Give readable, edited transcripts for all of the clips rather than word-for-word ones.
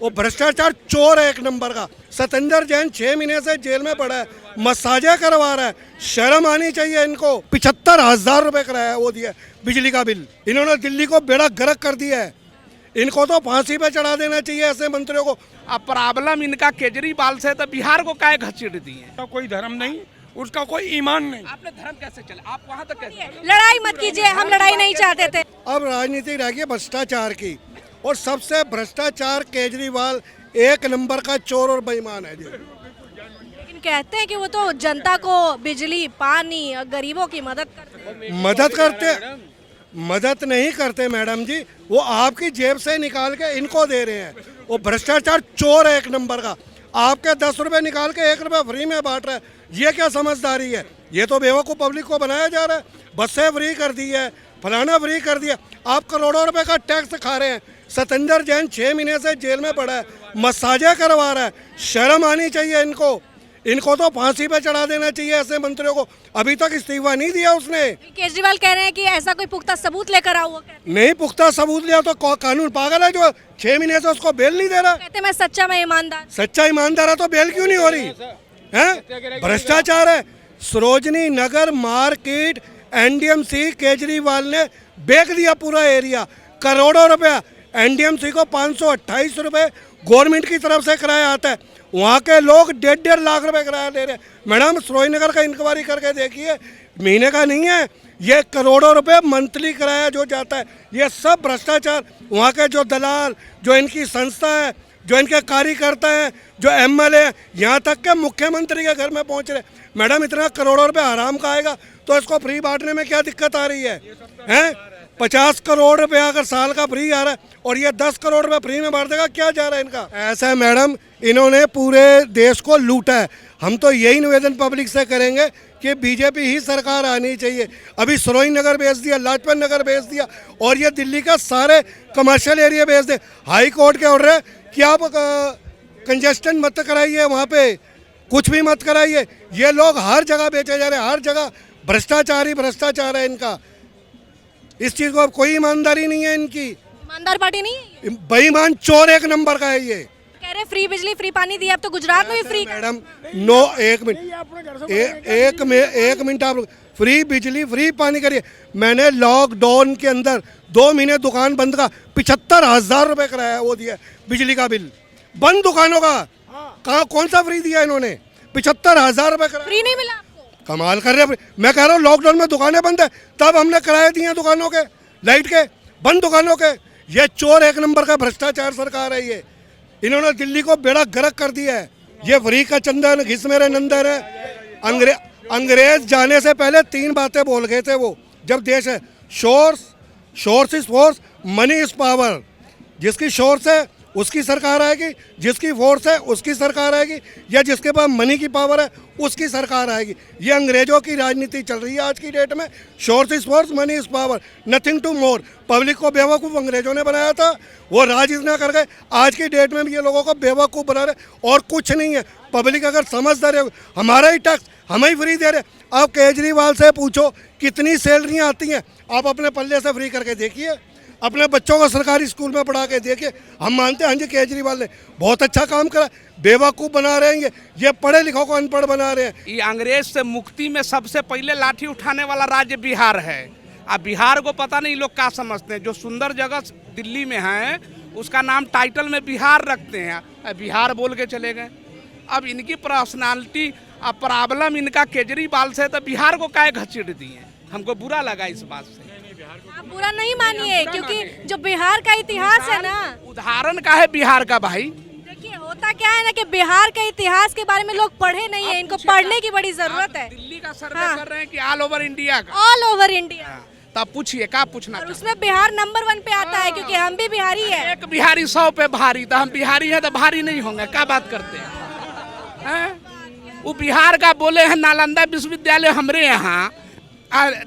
वो भ्रष्टाचार चोर है एक नंबर का। सतेंद्र जैन 6 महीने से जेल में पड़ा है, मसाजे करवा रहा है। शर्म आनी चाहिए इनको। 75,000 रुपए कराया वो दिया बिजली का बिल। इन्होंने दिल्ली को बेड़ा गर्क कर दिया है। इनको तो फांसी पे चढ़ा देना चाहिए ऐसे मंत्रियों को। अब प्रॉब्लम इनका केजरीवाल से तो बिहार को काहे घसीट दिए। उसका कोई धर्म नहीं, उसका कोई ईमान नहीं। आपने धर्म कैसे चले, आप वहाँ तक कैसे? लड़ाई मत कीजिए, हम लड़ाई नहीं चाहते थे। अब राजनीति रह गई भ्रष्टाचार की, और सबसे भ्रष्टाचार केजरीवाल एक नंबर का चोर और बेईमान है जी। लेकिन कहते हैं कि वो तो जनता को बिजली, पानी और गरीबों की मदद नहीं करते मैडम जी, वो आपकी जेब से निकाल के इनको दे रहे हैं। वो भ्रष्टाचार चोर है एक नंबर का। आपके 10 रुपए निकाल के 1 रुपए फ्री में बांट रहा है। ये क्या समझदारी है? ये तो बेवकूफ़ पब्लिक को बनाया जा रहा है। बसें फ्री कर दी है, फलाना फ्री कर दिया। आप करोड़ों रुपए का टैक्स खा रहे हैं। सतेंद्र जैन 6 महीने से जेल में पड़ा है, मसाजे करवा रहा है। शर्म आनी चाहिए इनको। इनको तो फांसी पे चढ़ा देना चाहिए ऐसे मंत्रियों को। अभी तक इस्तीफा नहीं दिया उसने। केजरीवाल कह रहे हैं कि ऐसा कोई पुख्ता सबूत लेकर आओ। नहीं पुख्ता सबूत लिया तो कानून पागल है जो 6 महीने से उसको बेल नहीं दे रहा। कहते मैं सच्चा, मैं ईमानदार। सच्चा ईमानदार है तो बेल क्यों नहीं हो रही है? भ्रष्टाचार है। सरोजनी नगर मार्केट एनडीएमसी केजरीवाल ने बेच दिया पूरा एरिया, करोड़ों रुपया। एनडीएमसी को 528 रुपए गवर्नमेंट की तरफ से किराया आता है। वहाँ के लोग 1.5 लाख रुपए किराया दे रहे हैं। मैडम सरोजनी नगर का इंक्वायरी करके देखिए, महीने का नहीं है, ये करोड़ों रुपए मंथली किराया जो जाता है। ये सब भ्रष्टाचार। वहाँ के जो दलाल, जो इनकी संस्था है, जो इनके कार्यकर्ता हैं, जो एमएलए, यहाँ तक के मुख्यमंत्री के घर में पहुँच रहे। मैडम इतना करोड़ों रुपए हराम का आएगा तो इसको फ्री बांटने में क्या दिक्कत आ रही है? 50 करोड़ रुपए अगर साल का फ्री आ रहा है और ये 10 करोड़ रुपए फ्री में बांट देगा, क्या जा रहा है इनका? ऐसा है मैडम, इन्होंने पूरे देश को लूटा है। हम तो यही निवेदन पब्लिक से करेंगे कि बीजेपी ही सरकार आनी चाहिए। अभी सरोजनी नगर बेच दिया, लाजपत नगर बेच दिया, और ये दिल्ली का सारे कमर्शियल एरिया बेच दे। हाई कोर्ट के ऑर्डर है कि आप कंजेस्टन मत कराइए, वहाँ पे कुछ भी मत कराइए। ये लोग हर जगह बेचे जा रहे हैं, हर जगह भ्रष्टाचार ही भ्रष्टाचार है इनका। इस चीज को अब कोई ईमानदारी नहीं है इनकी। ईमानदार पार्टी नहीं है, बेईमान चोर एक नंबर का है ये। कह रहे फ्री बिजली, फ्री पानी दिया, अब तो गुजरात में भी फ्री। मैडम नो, एक मिनट आप फ्री बिजली फ्री पानी करिए। मैंने लॉकडाउन के अंदर 2 महीने दुकान बंद का 75,000 रुपए कराया वो दिया बिजली का बिल, बंद दुकानों का। कहाँ कौन सा फ्री दिया इन्होंने? 75,000 रुपए कराया। फ्री नहीं मिला आपको? कमाल कर रहे हैं। मैं कह रहा हूँ लॉकडाउन में दुकानें बंद है, तब हमने किराए दिए दुकानों के, लाइट के, बंद दुकानों के। ये चोर एक नंबर का भ्रष्टाचार सरकार है ये। इन्होंने दिल्ली को बेड़ा गर्क कर दिया है। ये फ्री का चंदन घिस मेरे नंदन है। अंग्रेज जाने से पहले 3 बातें बोल गए थे वो, जब देश है source is force, money is power. जिसकी सोर्स है उसकी सरकार आएगी, जिसकी फोर्स है उसकी सरकार आएगी, या जिसके पास मनी की पावर है उसकी सरकार आएगी। ये अंग्रेजों की राजनीति चल रही है आज की डेट में। Source is force, money is power, nothing to more. Public को बेवकूफ़ अंग्रेजों ने बनाया था, वो राज इतना कर गए। आज की डेट में भी ये लोगों को बेवकूफ़ बना रहे और कुछ नहीं है। पब्लिक अगर समझदार है, हमारा ही टैक्स हमें ही फ्री दे रहे। आप केजरीवाल से पूछो कितनी सैलरियाँ आती हैं, आप अपने पल्ले से फ्री करके देखिए। अपने बच्चों को सरकारी स्कूल में पढ़ा के देखिए। हम मानते हैं हाँ जी केजरीवाल ने बहुत अच्छा काम करा। बेवकूफ़ बना रहे हैं ये पढ़े लिखों को अनपढ़ बना रहे हैं। ये अंग्रेज से मुक्ति में सबसे पहले लाठी उठाने वाला राज्य बिहार है। अब बिहार को पता नहीं लोग क्या समझते हैं। जो सुंदर जगह दिल्ली में है उसका नाम टाइटल में बिहार रखते हैं, बिहार बोल के चले गए। अब इनकी पर्सनालिटी, अब प्रॉब्लम इनका केजरीवाल से तो बिहार को काहे घसीट दिए। हमको बुरा लगा इस बात से। आप बुरा नहीं मानिए, क्योंकि जो बिहार का इतिहास है ना, उदाहरण का है बिहार का भाई। देखिए होता क्या है ना कि बिहार के इतिहास के बारे में लोग पढ़े नहीं है, इनको पढ़ने की बड़ी जरूरत है। दिल्ली का सर्वे कर रहे हैं कि ऑल ओवर इंडिया का? All over India. तब पूछिए क्या पूछना। और उसमें बिहार नंबर 1 पे आता है, क्योंकि हम भी बिहारी है। एक बिहारी 100 पे भारी, तो हम बिहारी हैं तो भारी नहीं होंगे? क्या बात करते हैं? वो बिहार का बोले हैं नालंदा विश्वविद्यालय हमरे यहाँ।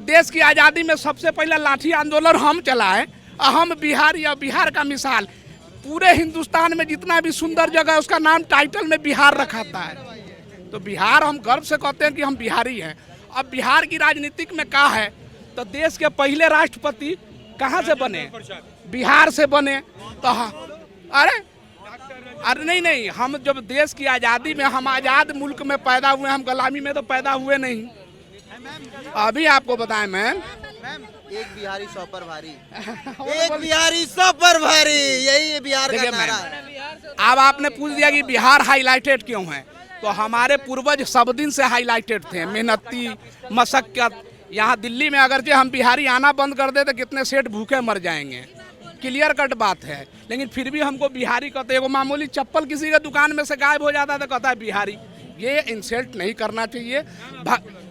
देश की आज़ादी में सबसे पहले लाठी आंदोलन हम चलाए, और हम बिहारी और बिहार का मिसाल। पूरे हिंदुस्तान में जितना भी सुंदर जगह है उसका नाम टाइटल में बिहार रखाता है। तो बिहार हम गर्व से कहते हैं कि हम बिहारी हैं। अब बिहार की राजनीतिक में क्या है, तो देश के पहले राष्ट्रपति कहाँ से बने? बिहार से बने। तो अरे अरे नहीं, हम जब देश की आज़ादी में, हम आज़ाद मुल्क में पैदा हुए, हम गुलामी में तो पैदा हुए नहीं। अभी आपको बताएं मैम, एक बिहारी 100 पर भारी, एक बिहारी 100 पर भारी, यही है बिहार का देखिए नारा। अब आपने पूछ दिया कि बिहार हाईलाइटेड क्यों है, तो हमारे पूर्वज सब दिन से हाईलाइटेड थे, मेहनती, मशक्कत। यहाँ दिल्ली में अगर हम बिहारी आना बंद कर दे तो कितने सेठ भूखे मर जाएंगे, क्लियर कट बात है। लेकिन फिर भी हमको बिहारी कहते हैं। वो मामूली चप्पल किसी के दुकान में से गायब हो जाता है तो कहता है बिहारी। ये इंसल्ट नहीं करना चाहिए।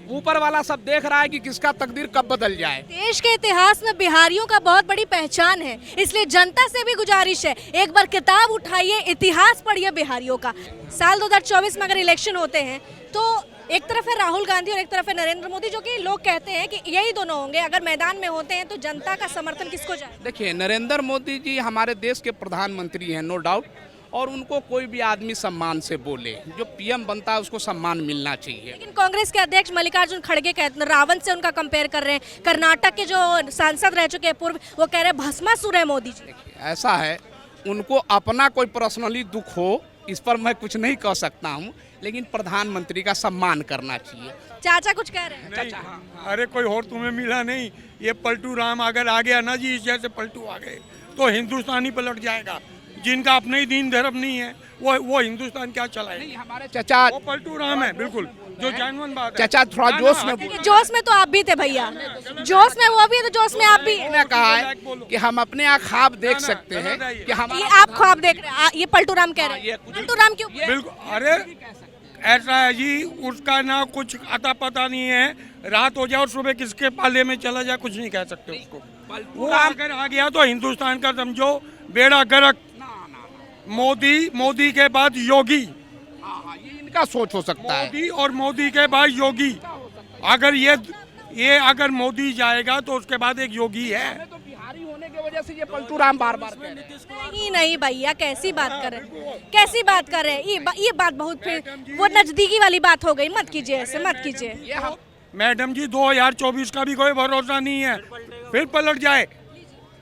ऊपर वाला सब देख रहा है कि किसका तकदीर कब बदल जाए। देश के इतिहास में बिहारियों का बहुत बड़ी पहचान है, इसलिए जनता से भी गुजारिश है, एक बार किताब उठाइए, इतिहास पढ़िए बिहारियों का। साल 2024 में अगर इलेक्शन होते हैं तो एक तरफ है राहुल गांधी और एक तरफ है नरेंद्र मोदी, जो कि लोग कहते हैं कि यही दोनों होंगे। अगर मैदान में होते हैं तो जनता का समर्थन किसको जाए? देखिए, नरेंद्र मोदी जी हमारे देश के प्रधानमंत्री हैं, नो डाउट, और उनको कोई भी आदमी सम्मान से बोले, जो पीएम बनता है उसको सम्मान मिलना चाहिए। लेकिन कांग्रेस के अध्यक्ष मल्लिकार्जुन खड़गे कहते, रावण से उनका कंपेयर कर रहे हैं। कर्नाटक के जो सांसद रह चुके हैं पूर्व, वो कह रहे हैं भस्मासुर है मोदी जी। ऐसा है, उनको अपना कोई पर्सनली दुख हो, इस पर मैं कुछ नहीं कह सकता हूँ, लेकिन प्रधानमंत्री का सम्मान करना चाहिए। चाचा कुछ कह रहे हैं? नहीं, अरे कोई और तुम्हें मिला नहीं। ये पलटू राम अगर आ गया ना जी, इस जैसे पलटू आ गए तो हिंदुस्तान ही पलट जाएगा। जिनका अपने ही दीन धर्म नहीं है वो हिंदुस्तान क्या चलाए? नहीं, हमारे चाचा, वो पलटू राम है, बिल्कुल, जो जानवन बात है। चाचा थोड़ा जोश में देखिए, जोश में तो आप भी थे भैया, जोश में वो भी है तो जोश में आप भी। ने कहा है कि हम अपने यहाँ ख्वाब देख सकते हैं कि हम। ये आप ख्वाब देख रहे हैं, ये पलटू राम कह रहे हैं। पलटू राम क्यों? बिल्कुल, अरे ऐसा है जी, उसका ना कुछ अता पता नहीं है। रात हो जाए और सुबह किसके पाले में चला जाए कुछ नहीं कह सकते उसको। वो अगर आ गया तो हिंदुस्तान का समझो बेड़ा गर्क। मोदी के बाद योगी, ये इनका सोच हो सकता है। मोदी और मोदी के बाद योगी। अगर ये अगर मोदी जाएगा तो उसके बाद एक योगी है। तो बिहारी होने की वजह से ये पलटू राम बार बार कह रहे हैं। नहीं भैया, कैसी बात कर रहे हैं, कैसी बात कर रहे हैं? ये बात बहुत फिर वो नजदीकी वाली बात हो गई। मत कीजिए ऐसे, मत कीजिए। मैडम जी 2024 का भी कोई भरोसा नहीं है, फिर पलट जाए।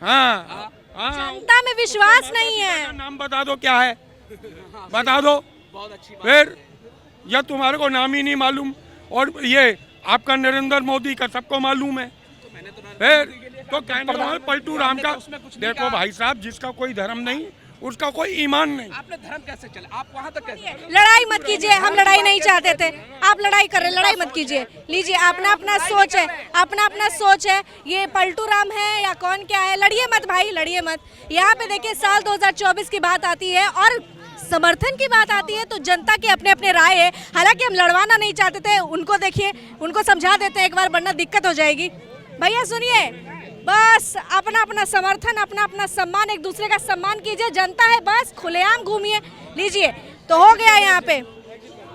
हाँ, जनता में विश्वास नहीं है। नाम बता दो क्या है, बता दो। फिर या तुम्हारे को नाम ही नहीं मालूम, और ये आपका नरेंद्र मोदी का सबको मालूम है। फिर तो कहने वाले पलटू राम का। देखो भाई साहब, जिसका कोई धर्म नहीं उसका कोई ईमान नहीं। आपने धर्म कैसे चला, आप वहाँ तक कैसे? लड़ाई मत कीजिए, हम लड़ाई नहीं चाहते थे, आप लड़ाई कर रहे हैं, लड़ाई मत कीजिए। लीजिए, अपना अपना सोच है, अपना अपना सोच है। ये पलटू राम है या कौन क्या है, लड़िए मत भाई, लड़िए मत। यहाँ पे देखिए, साल 2024 की बात आती है और समर्थन की बात आती है तो जनता के अपने अपने राय है। हालांकि हम लड़वाना नहीं चाहते थे, उनको देखिए, उनको समझा देते हैं एक बार, वरना दिक्कत हो जाएगी। भैया सुनिए, बस अपना अपना समर्थन, अपना अपना सम्मान, एक दूसरे का सम्मान कीजिए। जनता है, बस खुलेआम घूमिए। लीजिए, तो हो गया यहाँ पे,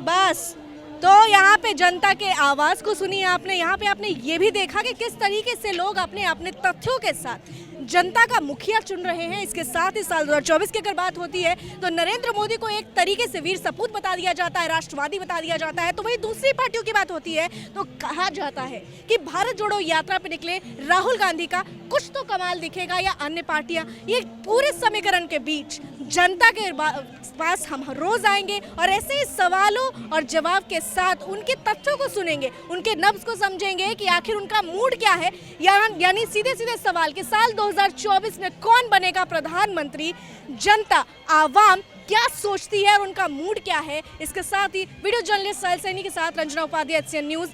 बस। तो यहाँ पे जनता के आवाज़ को सुनिए आपने। यहाँ पे आपने ये भी देखा कि किस तरीके से लोग अपने अपने तथ्यों के साथ जनता का मुखिया चुन रहे हैं। इसके साथ ही साल 2024 की अगर बात होती है तो नरेंद्र मोदी को एक तरीके से वीर सपूत बता दिया जाता है, राष्ट्रवादी बता दिया जाता है। तो वही दूसरी पार्टियों की बात होती है तो कहा जाता है कि भारत जोड़ो यात्रा पे निकले राहुल गांधी का कुछ तो कमाल दिखेगा या अन्य पार्टियां। ये पूरे समीकरण के बीच जनता के पास हम रोज आएंगे और ऐसे ही सवालों और जवाब के साथ उनके तथ्यों को सुनेंगे, उनके नब्ज को समझेंगे कि आखिर उनका मूड क्या है। यानी सीधे सीधे सवाल कि साल 2024 में कौन बनेगा प्रधानमंत्री, जनता आवाम क्या सोचती है और उनका मूड क्या है। इसके साथ ही वीडियो जर्नलिस्ट साहिल सैनी के साथ रंजना उपाध्याय, HCN न्यूज़।